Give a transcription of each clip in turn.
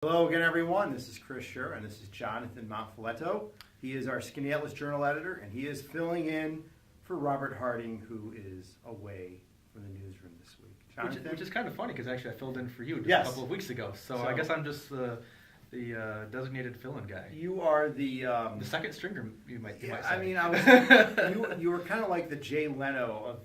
Hello again, everyone. This is Chris Scher, and this is Jonathan Monfiletto. He is our Skinny Atlas Journal editor, and he is filling in for Robert Harding, who is away from the newsroom this week. Jonathan? Which is kind of funny, because actually I filled in for you just Yes. a couple of weeks ago. So I guess I'm just the designated fill-in guy. You are the second stringer, you might say. I mean, you were kind of like the Jay Leno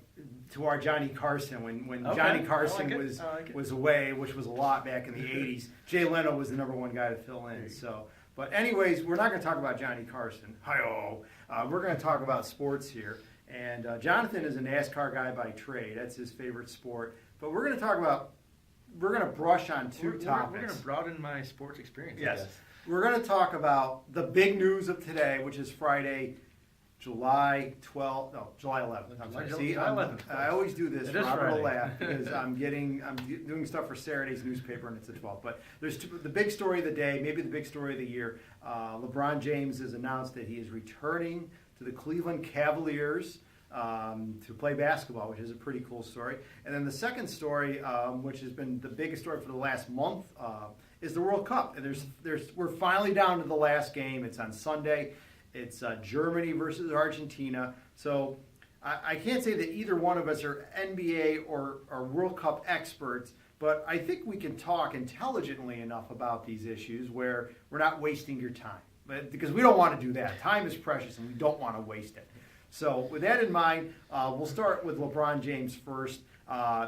to our Johnny Carson when Okay. Johnny Carson I like it. was away, which was a lot back in the '80s. Jay Leno was the number one guy to fill in. So, but anyways, we're not going to talk about Johnny Carson. Hi-oh. We're going to talk about sports here. And Jonathan is a NASCAR guy by trade. That's his favorite sport. But we're going to brush on two topics. We're going to broaden my sports experience. Yes. I guess. We're going to talk about the big news of today, which is Friday, July 11th. I'm sorry. See, July 11th. I always do this. It is Robert will Friday. laugh because I'm doing stuff for Saturday's newspaper, and it's the 12th. But there's the big story of the day, maybe the big story of the year. LeBron James has announced that he is returning to the Cleveland Cavaliers to play basketball, which is a pretty cool story. And then the second story, which has been the biggest story for the last month, is the World Cup. And we're finally down to the last game. It's on Sunday. It's Germany versus Argentina. So I can't say that either one of us are NBA or World Cup experts, but I think we can talk intelligently enough about these issues where we're not wasting your time. Because we don't want to do that. Time is precious, and we don't want to waste it. So with that in mind, we'll start with LeBron James first.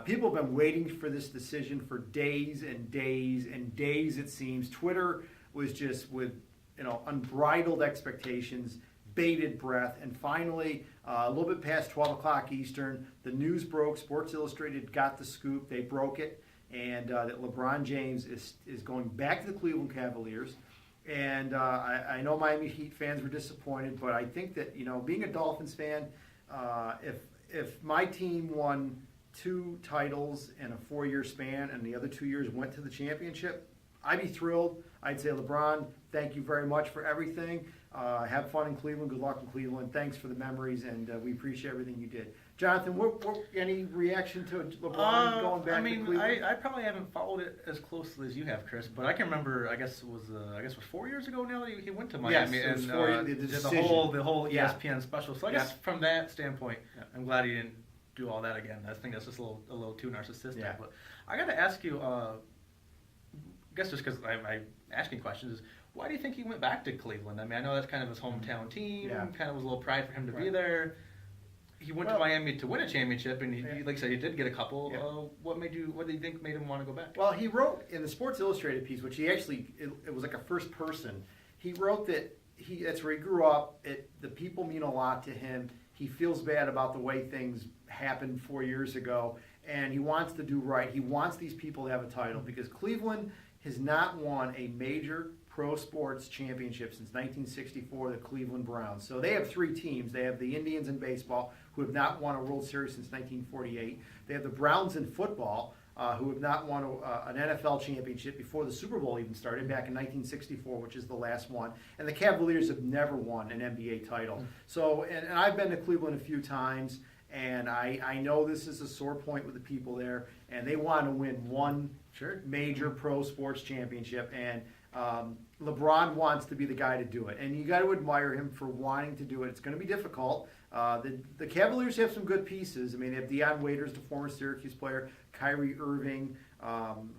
People have been waiting for this decision for days and days and days, it seems. Twitter was just with unbridled expectations, bated breath, and finally, a little bit past 12 o'clock Eastern, the news broke. Sports Illustrated got the scoop. They broke it, and that LeBron James is going back to the Cleveland Cavaliers. And I know Miami Heat fans were disappointed, but I think that, being a Dolphins fan, if my team won 2 titles in a 4-year span and the other 2 years went to the championship, I'd be thrilled. I'd say, LeBron, thank you very much for everything. Have fun in Cleveland. Good luck in Cleveland. Thanks for the memories, and we appreciate everything you did. Jonathan, what any reaction to LeBron going back to Cleveland? I probably haven't followed it as closely as you have, Chris, but I can remember. I guess it was 4 years ago now that he went to Miami, Yes, it was and 4 did the the whole Yeah. ESPN special. So I guess from that standpoint, I'm glad he didn't do all that again. I think that's just a little too narcissistic. Yeah. But I got to ask you. I guess just because I'm asking questions is, why do you think he went back to Cleveland? I mean, I know that's kind of his hometown team. Yeah. Kind of was a little pride for him to be there. He went to Miami to win a championship, and he, like I said, he did get a couple. Yeah. What do you think made him want to go back? Well, he wrote in the Sports Illustrated piece, which he actually, it was like a first person. He wrote that that's where he grew up. The people mean a lot to him. He feels bad about the way things happened 4 years ago, and he wants to do right. He wants these people to have a title because Cleveland has not won a major pro sports championship since 1964, the Cleveland Browns. So they have 3 teams. They have the Indians in baseball, who have not won a World Series since 1948. They have the Browns in football, who have not won an NFL championship before the Super Bowl even started back in 1964, which is the last one. And the Cavaliers have never won an NBA title. So, and I've been to Cleveland a few times, and I know this is a sore point with the people there, and they want to win one major pro sports championship, and LeBron wants to be the guy to do it. And you got to admire him for wanting to do it. It's going to be difficult. The Cavaliers have some good pieces. I mean, they have Deion Waiters, the former Syracuse player, Kyrie Irving,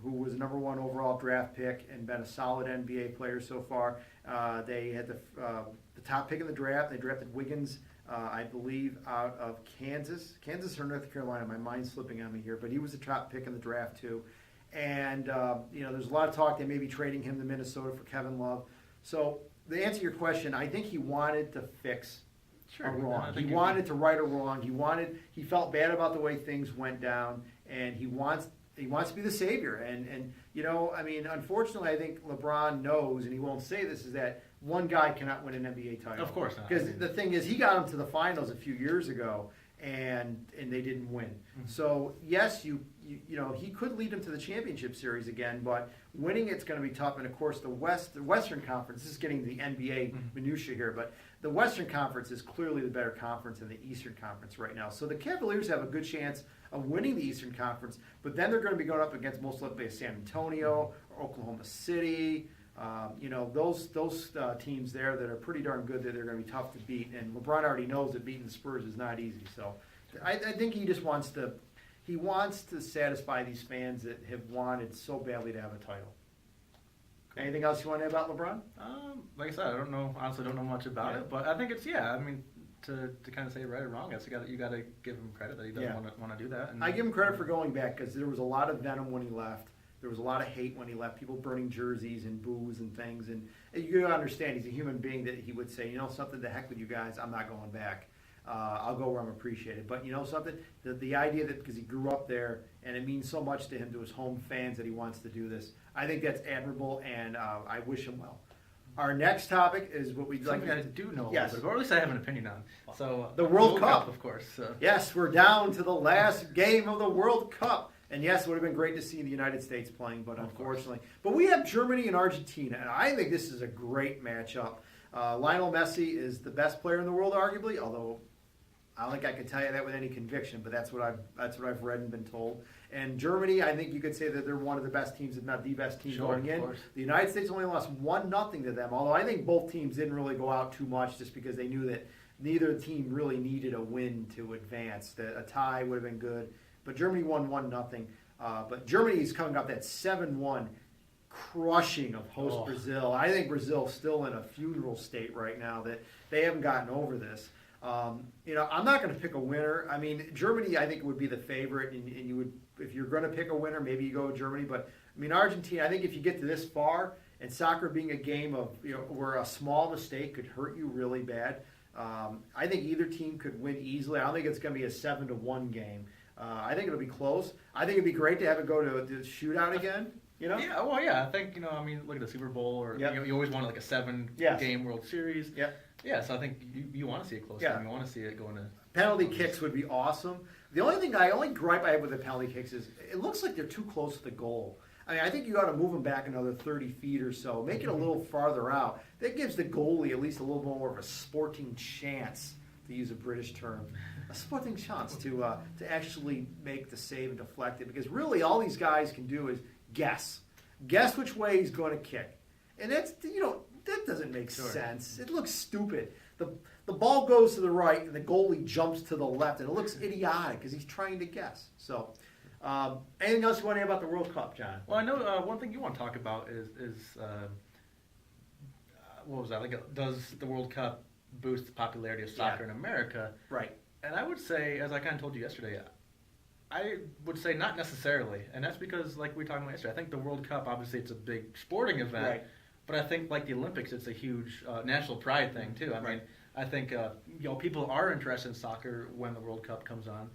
who was a number 1 overall draft pick and been a solid NBA player so far. They had the top pick in the draft. They drafted Wiggins, I believe, out of Kansas or North Carolina. My mind's slipping on me here, but he was the top pick in the draft too. And there's a lot of talk they may be trading him to Minnesota for Kevin Love. So to answer your question, I think he wanted to fix a wrong. He wanted to right a wrong. He felt bad about the way things went down, and he wants to be the savior. And I mean, unfortunately, I think LeBron knows, and he won't say this, is that one guy cannot win an NBA title. Of course not. Because the thing is, he got him to the finals a few years ago, and they didn't win. Mm-hmm. So yes, he could lead them to the championship series again, but winning it's going to be tough. And of course, the Western Conference. This is getting the NBA minutia here, but the Western Conference is clearly the better conference than the Eastern Conference right now. So the Cavaliers have a good chance of winning the Eastern Conference, but then they're going to be going up against most likely San Antonio Oklahoma City. Those teams there that are pretty darn good that they're going to be tough to beat. And LeBron already knows that beating the Spurs is not easy. So I think he just wants to satisfy these fans that have wanted so badly to have a title. Anything else you want to add about LeBron? Like I said, honestly don't know much about it, but I think it's, I mean, to kind of say right or wrong, I guess you got to give him credit that he doesn't want to do that. And, I give him credit for going back because there was a lot of venom when he left. There was a lot of hate when he left, people burning jerseys and booze and things. And you gotta understand, he's a human being that he would say, something, the heck with you guys, I'm not going back. I'll go where I'm appreciated. But something, the idea that because he grew up there and it means so much to him, to his home fans, that he wants to do this, I think that's admirable, and I wish him well. Our next topic is what we'd like something I do know a yes. little bit, or at least I have an opinion on. So the World Cup, of course. Yes, we're down to the last game of the World Cup. And yes, it would have been great to see the United States playing, but unfortunately. But we have Germany and Argentina, and I think this is a great matchup. Lionel Messi is the best player in the world, arguably, although I don't think I can tell you that with any conviction, but that's what I've read and been told. And Germany, I think you could say that they're one of the best teams, if not the best team going in. The United States only lost 1-0 to them, although I think both teams didn't really go out too much just because they knew that neither team really needed a win to advance. A tie would have been good. But Germany won 1-0. But Germany is coming up that 7-1 crushing of host Brazil. I think Brazil's still in a funeral state right now that they haven't gotten over this. I'm not going to pick a winner. I mean, Germany, I think, would be the favorite, and you would, if you're going to pick a winner, maybe you go with Germany. But I mean, Argentina, I think if you get to this far, and soccer being a game of where a small mistake could hurt you really bad, I think either team could win easily. I don't think it's going to be a 7-1 game. I think it'll be close. I think it'd be great to have it go to the shootout again. Yeah, well, I think I mean, look at the Super Bowl, or you always want like a 7-game World Series. Yeah, so I think you want to see it close. You want to see it going to penalty kicks would be awesome. The only gripe I have with the penalty kicks is it looks like they're too close to the goal. I mean, I think you ought to move them back another 30 feet or so, make it a little farther out. That gives the goalie at least a little more of a sporting chance, to use a British term, a sporting chance to actually make the save and deflect it. Because really, all these guys can do is guess which way he's going to kick, and that's that doesn't make sense. It looks stupid. The ball goes to the right, and the goalie jumps to the left, and it looks idiotic because he's trying to guess. So, anything else you want to add about the World Cup, John? Well, I know one thing you want to talk about is what was that? Like, does the World Cup boost the popularity of soccer in America? Right. And I would say, as I kind of told you yesterday, I would say not necessarily. And that's because, like we were talking about yesterday, I think the World Cup, obviously it's a big sporting event. Right. But I think, like the Olympics, it's a huge national pride thing, too. I mean, I think people are interested in soccer when the World Cup comes on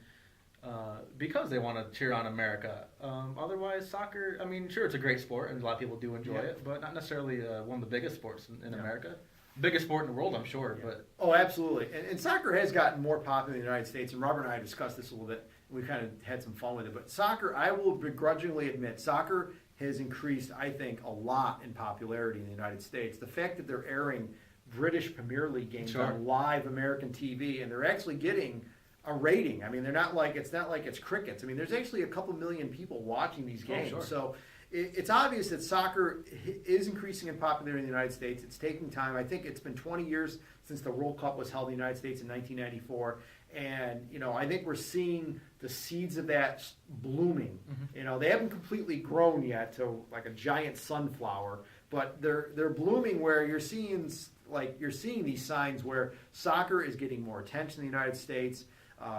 because they want to cheer on America. Otherwise, soccer, I mean, sure, it's a great sport, and a lot of people do enjoy it, but not necessarily one of the biggest sports in America. Biggest sport in the world, I'm sure. But oh, absolutely. And soccer has gotten more popular in the United States, and Robert and I discussed this a little bit. We kind of had some fun with it. But soccer, I will begrudgingly admit, soccer has increased, I think, a lot in popularity in the United States. The fact that they're airing British Premier League games on live American TV, and they're actually getting a rating. I mean, it's not like it's crickets. I mean, there's actually a couple million people watching these games. So it's obvious that soccer is increasing in popularity in the United States. It's taking time. I think it's been 20 years since the World Cup was held in the United States in 1994. And, I think we're seeing the seeds of that blooming. Mm-hmm. They haven't completely grown yet to like a giant sunflower, but they're blooming where you're seeing these signs where soccer is getting more attention in the United States.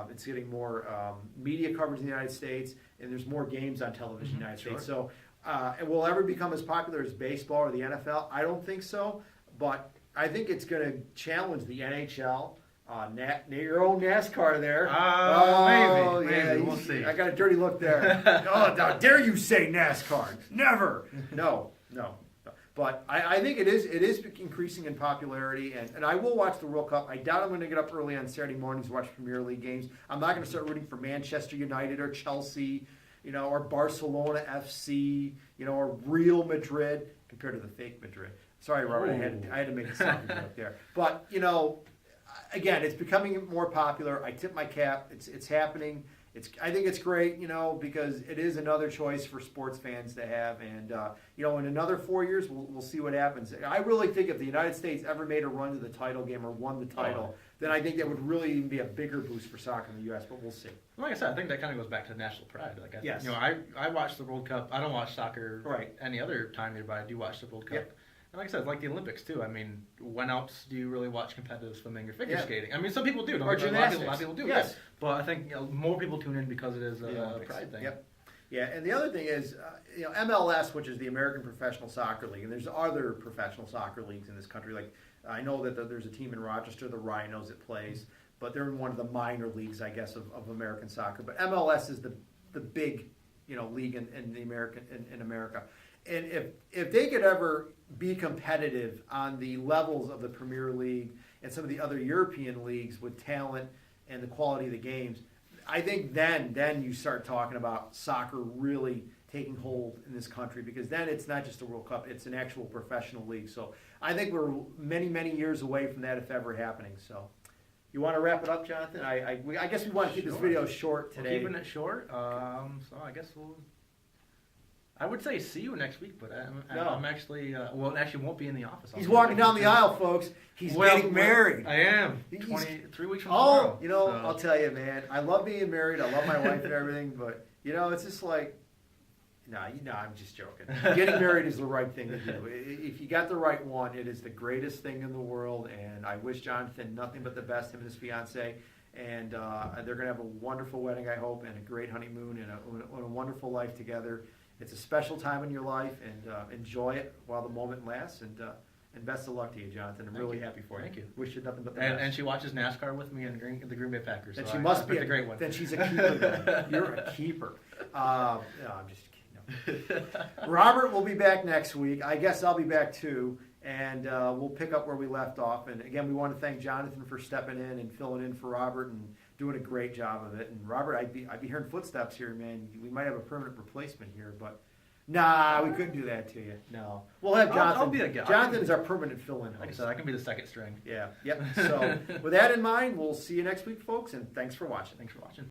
It's getting more media coverage in the United States, and there's more games on television in the United States. So, and will it ever become as popular as baseball or the NFL? I don't think so, but I think it's going to challenge the NHL. Your own NASCAR there. Maybe. We'll see. I got a dirty look there. Oh, how dare you say NASCAR? Never. No. But I think it is increasing in popularity, and I will watch the World Cup. I doubt I'm going to get up early on Saturday mornings to watch Premier League games. I'm not going to start rooting for Manchester United or Chelsea, or Barcelona FC, or Real Madrid compared to the fake Madrid. Sorry, Robert, I had to make a sound joke there. But again, it's becoming more popular. I tip my cap. It's happening, I think it's great, because it is another choice for sports fans to have. And, in another 4 years, we'll see what happens. I really think if the United States ever made a run to the title game or won the title, then I think that would really even be a bigger boost for soccer in the U.S., but we'll see. Like I said, I think that kind of goes back to national pride. Yes. I watch the World Cup. I don't watch soccer any other time nearby. I do watch the World Cup. Yep. And like I said, like the Olympics too. I mean, when else do you really watch competitive swimming or figure skating? I mean, some people do. Or gymnastics. A lot of people do. Yes. But I think more people tune in because it is a pride thing. Yep. Yeah, and the other thing is, MLS, which is the American Professional Soccer League, and there's other professional soccer leagues in this country. Like, I know that there's a team in Rochester, the Rhinos, that plays, but they're in one of the minor leagues, I guess, of American soccer. But MLS is the big, league in America. And if they could ever be competitive on the levels of the Premier League and some of the other European leagues with talent and the quality of the games, I think then you start talking about soccer really taking hold in this country, because then it's not just a World Cup, it's an actual professional league. So I think we're many, many years away from that, if ever happening. So you want to wrap it up, Jonathan? I guess we want to keep this video short today. We're keeping it short. So I guess I would say see you next week, but I'm actually, actually won't be in the office. He's walking down the aisle, folks. He's getting married. I am. 3 weeks from tomorrow. I'll tell you, man. I love being married. I love my wife and everything, but, it's just like, I'm just joking. Getting married is the right thing to do. If you got the right one, it is the greatest thing in the world, and I wish Jonathan nothing but the best, him and his fiancée. And they're going to have a wonderful wedding, I hope, and a great honeymoon, and a wonderful life together. It's a special time in your life, and enjoy it while the moment lasts. And best of luck to you, Jonathan. I'm really happy for you. Thank you. Wish you nothing but the best. And she watches NASCAR with me and the Green Bay Packers. Then so she must be a great one. Then she's a keeper. Then. You're a keeper. No, I'm just kidding. No. Robert will be back next week. I guess I'll be back too. And we'll pick up where we left off. And again, we want to thank Jonathan for stepping in and filling in for Robert and doing a great job of it. And Robert, I'd be hearing footsteps here, man. We might have a permanent replacement here, but nah, we couldn't do that to you. No, we'll have Jonathan. I'll be a guy. Jonathan is our permanent fill-in host. Like I said, I can be the second string. Yeah. Yep. So with that in mind, we'll see you next week, folks. And thanks for watching. Thanks for watching.